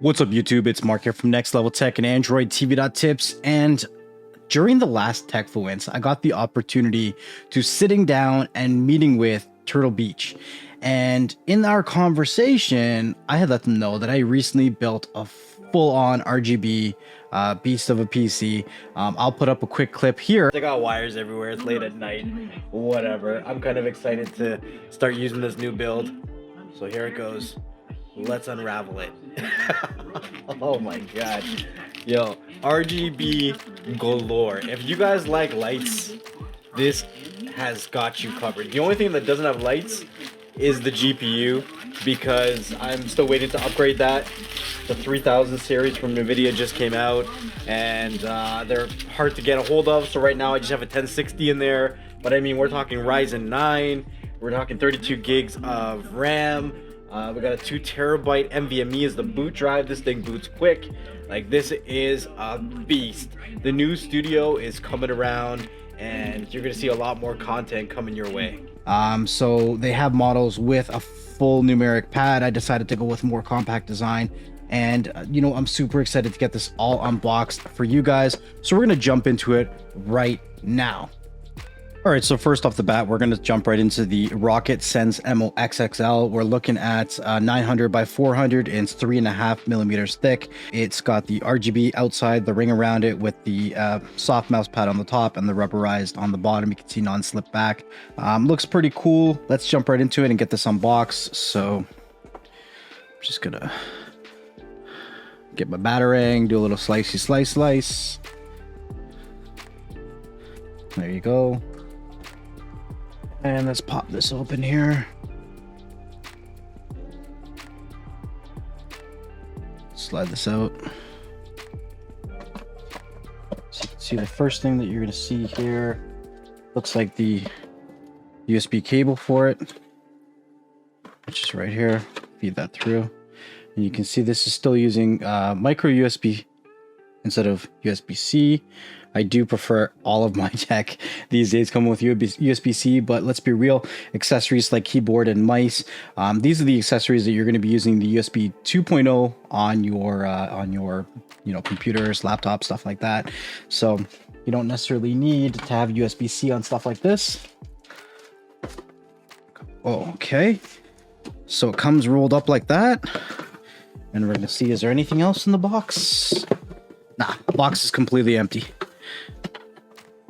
What's up YouTube, it's Mark here from NxtLvLTech and Android TV.tips, and during the last TechFluence, I got the opportunity to sitting down and meeting with Turtle Beach. And in our conversation, I had let them know that I recently built a full-on RGB beast of a PC. I'll put up a quick clip here. I got wires everywhere, it's late at night, whatever. I'm kind of excited to start using this new build. So here it goes. Let's unravel it. Oh my god. Yo, RGB galore. If you guys like lights, this has got you covered. The only thing that doesn't have lights is the GPU, because I'm still waiting to upgrade that. The 3000 series from NVIDIA just came out, and they're hard to get a hold of. So right now I just have a 1060 in there. But I mean, we're talking Ryzen 9. We're talking 32 gigs of RAM. We got a 2 terabyte NVMe as the boot drive. This thing boots quick. Like, this is a beast. The new studio is coming around, and you're gonna see a lot more content coming your way. So they have models with a full numeric pad. I decided to go with more compact design, and you know, I'm super excited to get this all unboxed for you guys. So we're gonna jump into it right now. All right, so first off the bat, we're going to jump right into the Roccat Sense aimo XXL. We're looking at 900 by 400 and it's 3.5 millimeters thick. It's got the RGB outside, the ring around it with the soft mouse pad on the top and the rubberized on the bottom. You can see non-slip back. Looks pretty cool. Let's jump right into it and get this unboxed. So I'm just going to get my batarang, do a little slicey slice. There you go. And let's pop this open here. Slide this out. So you can see the first thing that you're going to see here looks like the USB cable for it, which is right here. Feed that through. And you can see this is still using micro USB instead of USB-C. I do prefer all of my tech these days coming with USB-C, but let's be real, accessories like keyboard and mice, these are the accessories that you're going to be using the USB 2.0 on your computers, laptops, stuff like that. So you don't necessarily need to have USB-C on stuff like this. Okay, so it comes rolled up like that, and we're going to see, is there anything else in the box? Nah, the box is completely empty.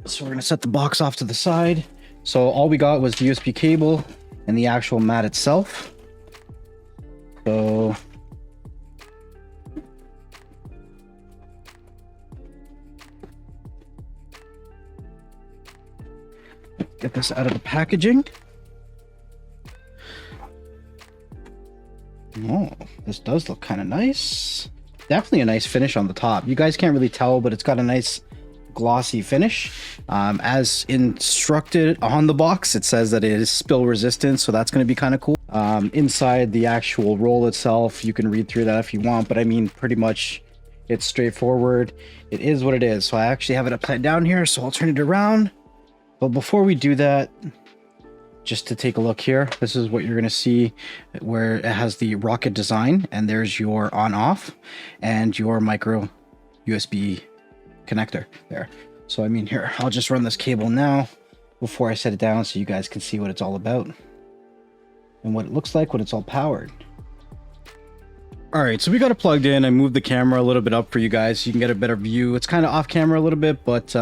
So we're going to set the box off to the side. So all we got was the USB cable and the actual mat itself. So get this out of the packaging. Oh, this does look kind of nice. Definitely a nice finish on the top. You guys can't really tell, but it's got a nice glossy finish. As instructed on the box, it says that it is spill resistant, so that's going to be kind of cool. Inside the actual roll itself, you can read through that if you want, but I mean, pretty much it's straightforward. It is what it is. So I actually have it upside down here, so I'll turn it around. But before we do that, just to take a look here, this is what you're going to see, where it has the Roccat design, and there's your on-off and your micro USB connector there. So I mean, here, I'll just run this cable now before I set it down so you guys can see what it's all about and what it looks like when it's all powered. All right, so we got it plugged in. I moved the camera a little bit up for you guys so you can get a better view. It's kind of off camera a little bit, but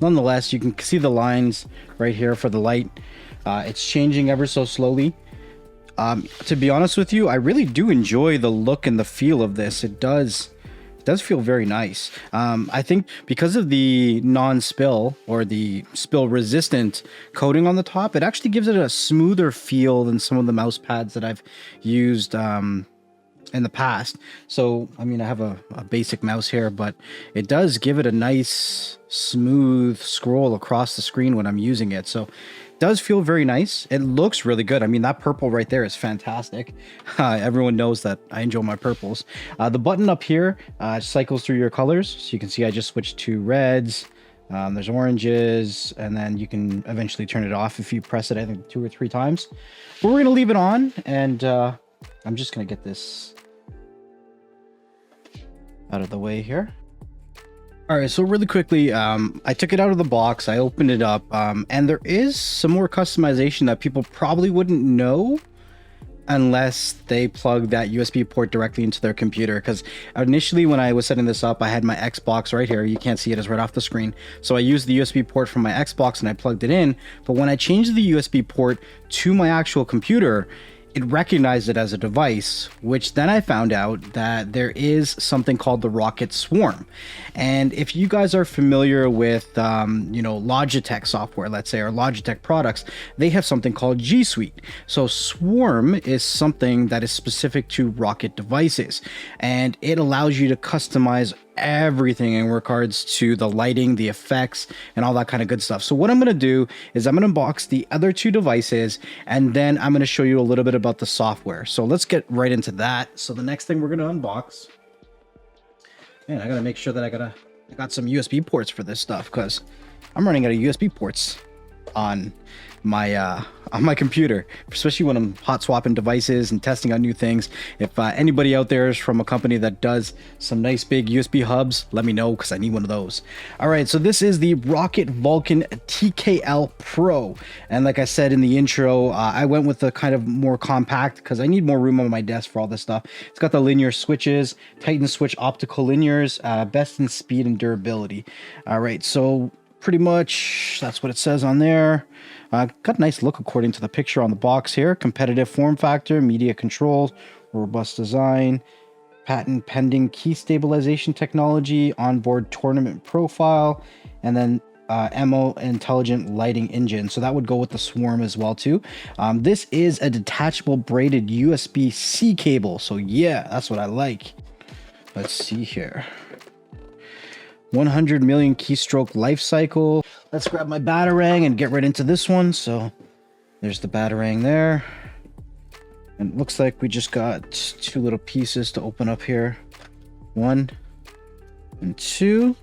nonetheless, you can see the lines right here for the light. It's changing ever so slowly. To be honest with you, I really do enjoy the look and the feel of this. It does feel very nice. I think because of the non-spill or the spill resistant coating on the top, it actually gives it a smoother feel than some of the mouse pads that I've used in the past. So I mean, I have a basic mouse here, but it does give it a nice smooth scroll across the screen when I'm using it. So does feel very nice. It looks really good. I mean, that purple right there is fantastic. Everyone knows that I enjoy my purples. The button up here cycles through your colors. So you can see I just switched to reds. There's oranges, and then you can eventually turn it off if you press it, I think 2 or 3 times. But we're going to leave it on, and I'm just going to get this out of the way here. All right, so really quickly, I took it out of the box, I opened it up, and there is some more customization that people probably wouldn't know unless they plug that USB port directly into their computer. Because initially when I was setting this up, I had my Xbox right here. You can't see it, it's right off the screen. So I used the USB port from my Xbox and I plugged it in. But when I changed the USB port to my actual computer, it recognized it as a device, which then I found out that there is something called the Roccat Swarm. And if you guys are familiar with, you know, Logitech software, let's say, or Logitech products, they have something called G Suite. So Swarm is something that is specific to Roccat devices, and it allows you to customize everything in regards to the lighting, the effects, and all that kind of good stuff. So what I'm going to do is I'm going to unbox the other two devices, and then I'm going to show you a little bit about the software. So let's get right into that. So the next thing we're going to unbox, man, I got to make sure that I got some USB ports for this stuff, because I'm running out of USB ports on my computer, especially when I'm hot swapping devices and testing out new things. If anybody out there is from a company that does some nice big USB hubs, let me know, because I need one of those. All right, so this is the Roccat Vulcan TKL Pro, and like I said in the intro, I went with the kind of more compact because I need more room on my desk for all this stuff. It's got the linear switches, Titan switch optical linears, best in speed and durability. All right, so pretty much that's what it says on there. Got a nice look according to the picture on the box here. Competitive form factor, media controls, robust design, patent pending key stabilization technology, onboard tournament profile, and then aimo intelligent lighting engine. So that would go with the Swarm as well too. This is a detachable braided USB-C cable. So yeah, that's what I like. Let's see here. 100 million keystroke life cycle. Let's grab my batarang and get right into this one. So there's the batarang there. And it looks like we just got two little pieces to open up here. 1 and 2.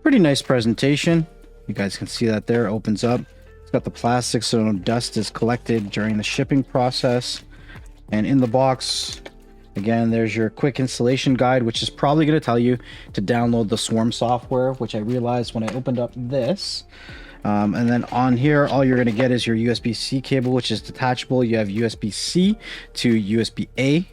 Pretty nice presentation. You guys can see that there, it opens up. It's got the plastic so no dust is collected during the shipping process. And in the box, again, there's your quick installation guide, which is probably going to tell you to download the Swarm software, which I realized when I opened up this. And then on here, all you're going to get is your USB-C cable, which is detachable. You have USB-C to USB-A.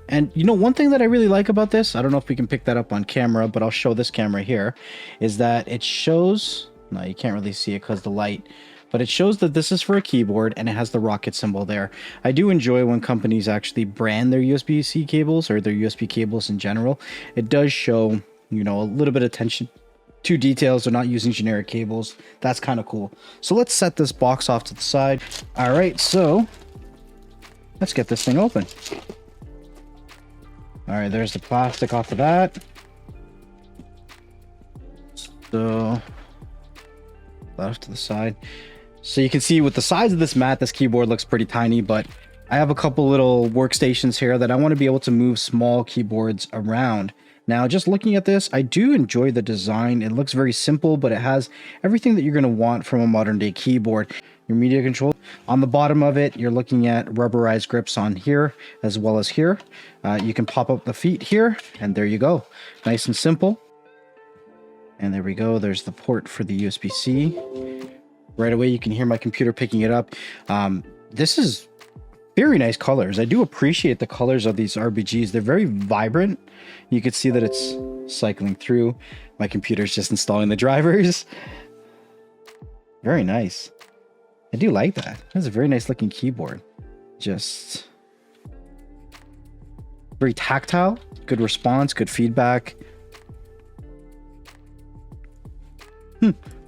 And you know, one thing that I really like about this, I don't know if we can pick that up on camera, but I'll show this camera here, is that it shows, no, you can't really see it because the light, but it shows that this is for a keyboard and it has the Roccat symbol there. I do enjoy when companies actually brand their USB-C cables or their USB cables in general. It does show, you know, a little bit of attention to details. They're not using generic cables. That's kind of cool. So let's set this box off to the side. All right, so let's get this thing open. All right, there's the plastic off of that. So that off to the side. So you can see with the size of this mat, this keyboard looks pretty tiny, but I have a couple little workstations here that I want to be able to move small keyboards around. Now, just looking at this, I do enjoy the design. It looks very simple, but it has everything that you're going to want from a modern day keyboard. Your media control. On the bottom of it, you're looking at rubberized grips on here as well as here. You can pop up the feet here, and there you go. Nice and simple. And there we go. There's the port for the USB-C. Right away, you can hear my computer picking it up. This is very nice colors. I do appreciate the colors of these RGBs. They're very vibrant. You can see that it's cycling through. My computer's just installing the drivers. Very nice. I do like that. That's a very nice looking keyboard. Just very tactile, good response, good feedback.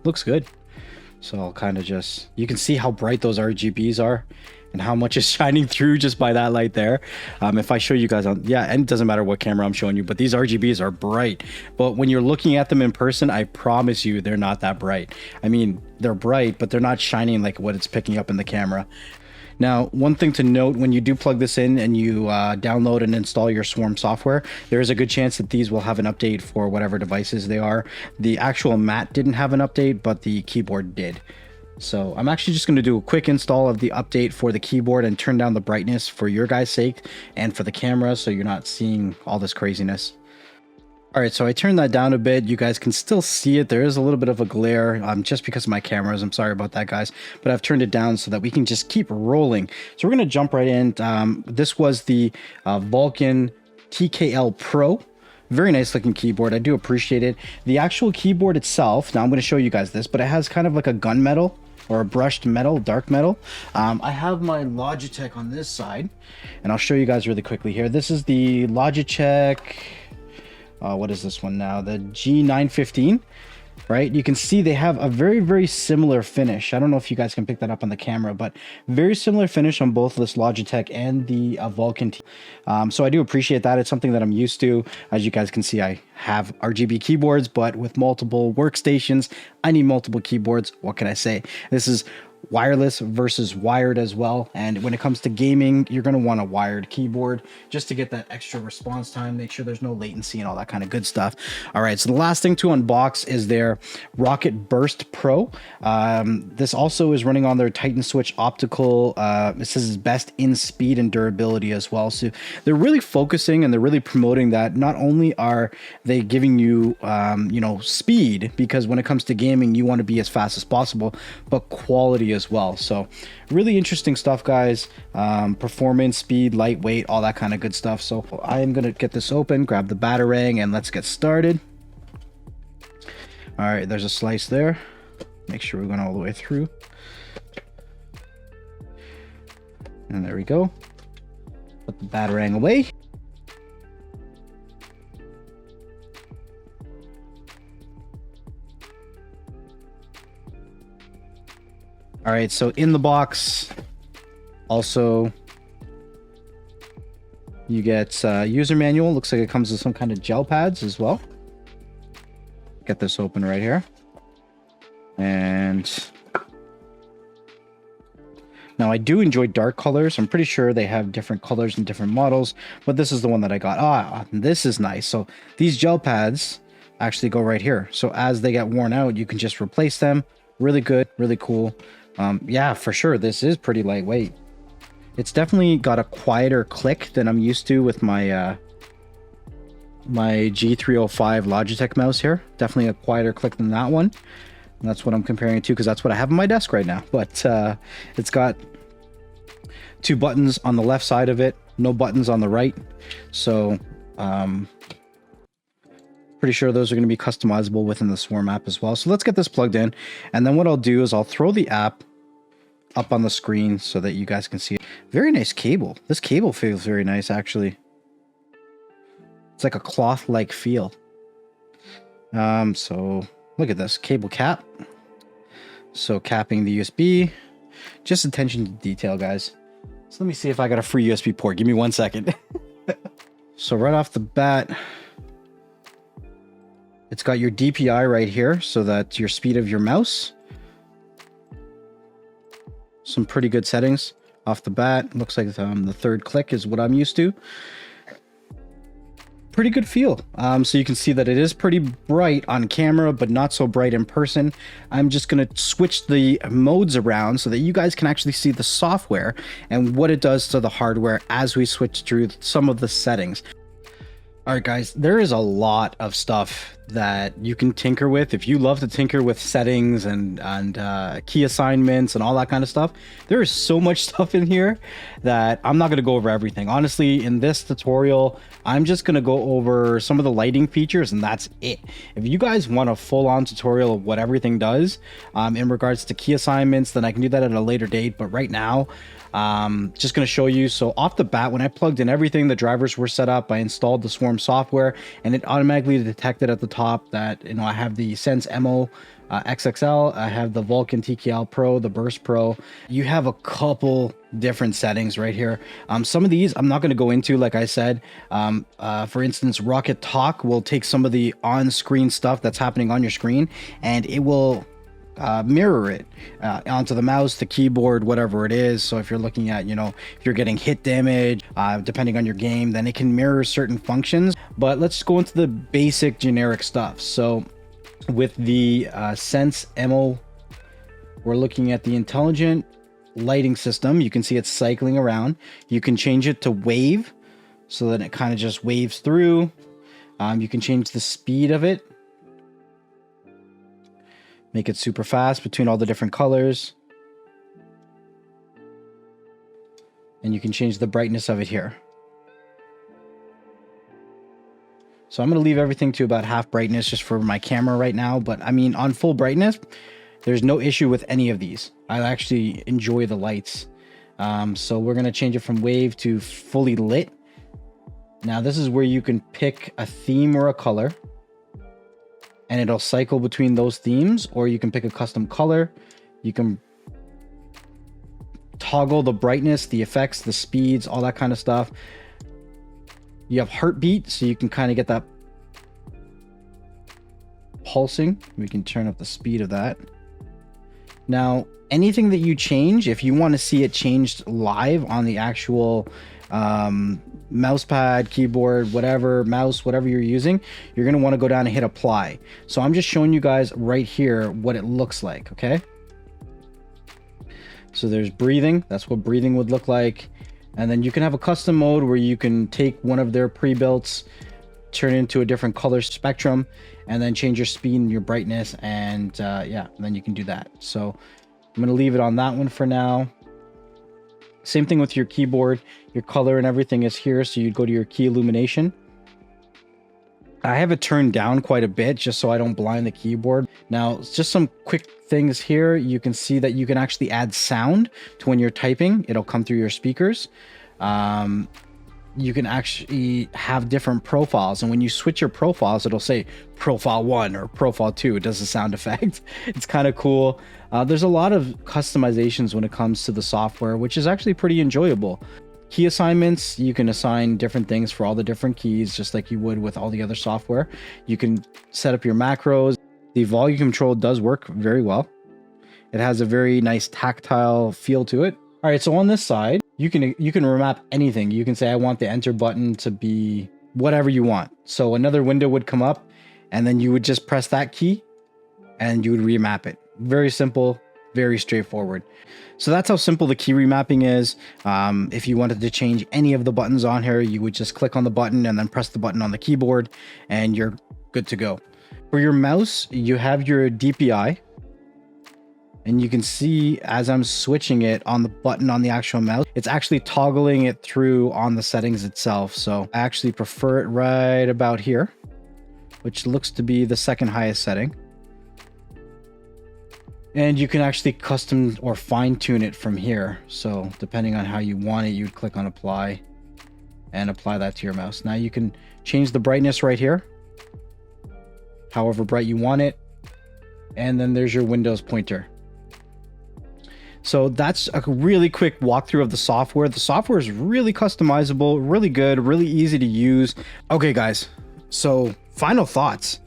Looks good. So I'll kind of just, you can see how bright those RGBs are and how much is shining through just by that light there. If I show you guys on, yeah, and it doesn't matter what camera I'm showing you, but these RGBs are bright. But when you're looking at them in person, I promise you they're not that bright. I mean, they're bright, but they're not shining like what it's picking up in the camera. Now, one thing to note, when you do plug this in and you download and install your Swarm software, there is a good chance that these will have an update for whatever devices they are. The actual mat didn't have an update, but the keyboard did. So I'm actually just going to do a quick install of the update for the keyboard and turn down the brightness for your guys' sake and for the camera, so you're not seeing all this craziness. All right, so I turned that down a bit. You guys can still see it. There is a little bit of a glare just because of my cameras. I'm sorry about that, guys. But I've turned it down so that we can just keep rolling. So we're going to jump right in. This was the Vulcan TKL Pro. Very nice looking keyboard. I do appreciate it. The actual keyboard itself, now I'm going to show you guys this, but it has kind of like a gunmetal or a brushed metal, dark metal. I have my Logitech on this side, and I'll show you guys really quickly here. This is the Logitech... what is this one now? The G915, right? You can see they have a very, very similar finish. I don't know if you guys can pick that up on the camera, but very similar finish on both this Logitech and the Vulcan. So I do appreciate that. It's something that I'm used to. As you guys can see, I have RGB keyboards, but with multiple workstations, I need multiple keyboards. What can I say? This is wireless versus wired as well, and when it comes to gaming, you're going to want a wired keyboard just to get that extra response time, make sure there's no latency and all that kind of good stuff. All right, so the last thing to unbox is their Roccat Burst Pro. This also is running on their Titan Switch optical. It says it's best in speed and durability as well, so they're really focusing and they're really promoting that. Not only are they giving you you know, speed, because when it comes to gaming you want to be as fast as possible, but quality as well. So really interesting stuff, guys. Performance, speed, lightweight, all that kind of good stuff. So I am gonna get this open, grab the batarang, and let's get started. All right, there's a slice there. Make sure we're going all the way through, and there we go. Put the batarang away. All right, so in the box, also, you get user manual. Looks like it comes with some kind of gel pads as well. Get this open right here. And now I do enjoy dark colors. I'm pretty sure they have different colors and different models, but this is the one that I got. Ah, this is nice. So these gel pads actually go right here. So as they get worn out, you can just replace them. Really good, really cool. Yeah, for sure, this is pretty lightweight. It's definitely got a quieter click than I'm used to with my my G305 Logitech mouse here. Definitely a quieter click than that one. And that's what I'm comparing it to, because that's what I have on my desk right now. But it's got two buttons on the left side of it, no buttons on the right. So pretty sure those are going to be customizable within the Swarm app as well. So let's get this plugged in, and then what I'll do is I'll throw the app up on the screen so that you guys can see it. Very nice cable. This cable feels very nice, actually. It's like a cloth-like feel. So look at this cable cap. So capping the USB. Just attention to detail, guys. So let me see if I got a free USB port. Give me 1 second. So right off the bat, it's got your DPI right here, so that's your speed of your mouse. Some pretty good settings off the bat. Looks like the third click is what I'm used to. Pretty good feel. So you can see that it is pretty bright on camera, but not so bright in person. I'm just going to switch the modes around so that you guys can actually see the software and what it does to the hardware as we switch through some of the settings. All right, guys, there is a lot of stuff that you can tinker with. If you love to tinker with settings and key assignments and all that kind of stuff, there is so much stuff in here that I'm not going to go over everything. Honestly, in this tutorial, I'm just going to go over some of the lighting features, and that's it. If you guys want a full-on tutorial of what everything does in regards to key assignments, then I can do that at a later date. But right now, just going to show you. So off the bat, when I plugged in everything, the drivers were set up. I installed the Swarm software, and it automatically detected at the top that, you know, I have the Sense Aimo XXL, I have the Vulcan TKL Pro, the Burst Pro. You have a couple different settings right here. Some of these I'm not going to go into, like I said. For instance, Roccat Talk will take some of the on-screen stuff that's happening on your screen, and it will mirror it onto the mouse, the keyboard, whatever it is. So if you're looking at, you know, if you're getting hit damage, depending on your game, then it can mirror certain functions. But let's go into the basic generic stuff. So with the Sense Aimo we're looking at the intelligent lighting system. You can see it's cycling around. You can change it to wave so that it kind of just waves through. You can change the speed of it. Make it super fast between all the different colors. And you can change the brightness of it here. So I'm going to leave everything to about half brightness just for my camera right now. But I mean, on full brightness, there's no issue with any of these. I actually enjoy the lights. So we're going to change it from wave to fully lit. Now this is where you can pick a theme or a color, and it'll cycle between those themes, or you can pick a custom color. You can toggle the brightness, the effects, the speeds, all that kind of stuff. You have heartbeat, so you can kind of get that pulsing. We can turn up the speed of that. Now, anything that you change, if you want to see it changed live on the actual mousepad, keyboard, whatever, mouse, whatever you're using, you're going to want to go down and hit apply. So I'm just showing you guys right here what it looks like, okay? So there's breathing. That's what breathing would look like. And then you can have a custom mode where you can take one of their pre-builts, turn it into a different color spectrum, and then change your speed and your brightness. And yeah, then you can do that. So I'm going to leave it on that one for now. Same thing with your keyboard. Your color and everything is here. So you'd go to your key illumination. I have it turned down quite a bit just so I don't blind the keyboard. Now, just some quick things here. You can see that you can actually add sound to when you're typing. It'll come through your speakers. You can actually have different profiles, and when you switch your profiles, it'll say profile 1 or profile 2. It does a sound effect. It's kind of cool. There's a lot of customizations when it comes to the software, which is actually pretty enjoyable. Key assignments, you can assign different things for all the different keys, just like you would with all the other software. You can set up your macros. The volume control does work very well. It has a very nice tactile feel to it. All right, so on this side, you can remap anything. You can say, I want the enter button to be whatever you want. So another window would come up, and then you would just press that key and you would remap it. Very simple, very straightforward. So that's how simple the key remapping is. If you wanted to change any of the buttons on here, you would just click on the button and then press the button on the keyboard, and you're good to go. For your mouse, you have your DPI. And you can see as I'm switching it on the button on the actual mouse, it's actually toggling it through on the settings itself. So I actually prefer it right about here, which looks to be the second highest setting. And you can actually custom or fine tune it from here. So depending on how you want it, you'd click on apply and apply that to your mouse. Now you can change the brightness right here, however bright you want it. And then there's your Windows pointer. So that's a really quick walkthrough of the software. The software is really customizable, really good, really easy to use. Okay, guys. So final thoughts.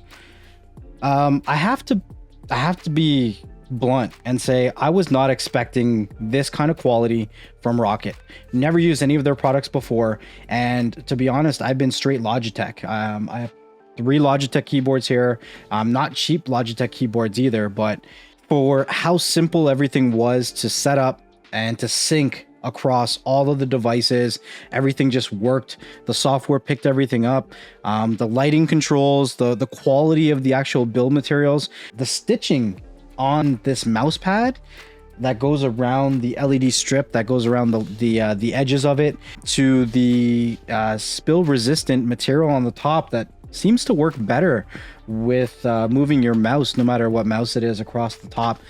I have to be blunt and say I was not expecting this kind of quality from Roccat. Never used any of their products before, and to be honest, I've been straight Logitech. I have 3 Logitech keyboards here. Not cheap Logitech keyboards either, but for how simple everything was to set up and to sync across all of the devices, everything just worked. The software picked everything up. The lighting controls, the quality of the actual build materials, the stitching on this mouse pad that goes around the LED strip that goes around the edges of it, to the spill resistant material on the top that seems to work better with moving your mouse, no matter what mouse it is, across the top.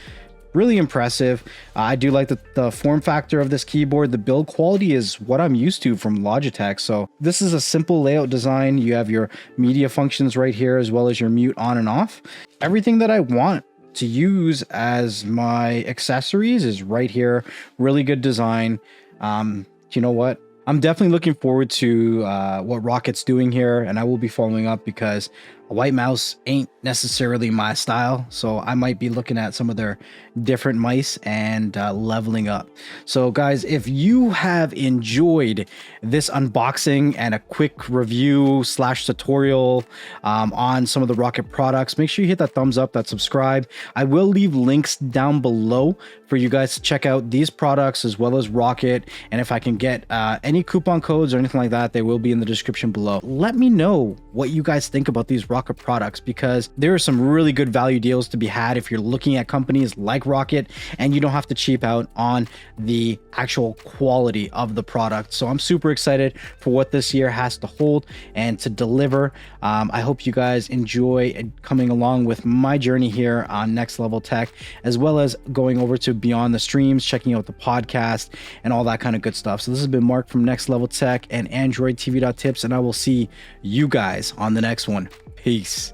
Really impressive. I do like the form factor of this keyboard. The build quality is what I'm used to from Logitech. So this is a simple layout design. You have your media functions right here, as well as your mute on and off. Everything that I want to use as my accessories is right here. Really good design. You know what? I'm definitely looking forward to what Rockat's doing here, and I will be following up because A white mouse ain't necessarily my style, so I might be looking at some of their different mice and leveling up. So guys, if you have enjoyed this unboxing and a quick review slash tutorial on some of the Roccat products, make sure you hit that thumbs up, that subscribe. I will leave links down below for you guys to check out these products as well as Roccat, and if I can get any coupon codes or anything like that, they will be in the description below. Let me know what you guys think about these Roccat products, because there are some really good value deals to be had if you're looking at companies like Roccat and you don't have to cheap out on the actual quality of the product. So I'm super excited for what this year has to hold and to deliver. I hope you guys enjoy coming along with my journey here on NxtLvLTech, as well as going over to Beyond the Streams, checking out the podcast and all that kind of good stuff. So this has been Mark from NxtLvLTech and AndroidTV.tips, and I will see you guys on the next one. Peace.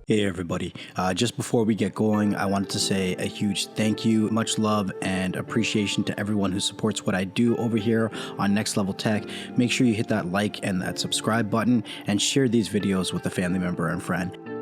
Hey everybody, just before we get going, I wanted to say a huge thank you, much love and appreciation to everyone who supports what I do over here on NxtLvLTech. Make sure you hit that like and that subscribe button and share these videos with a family member and friend.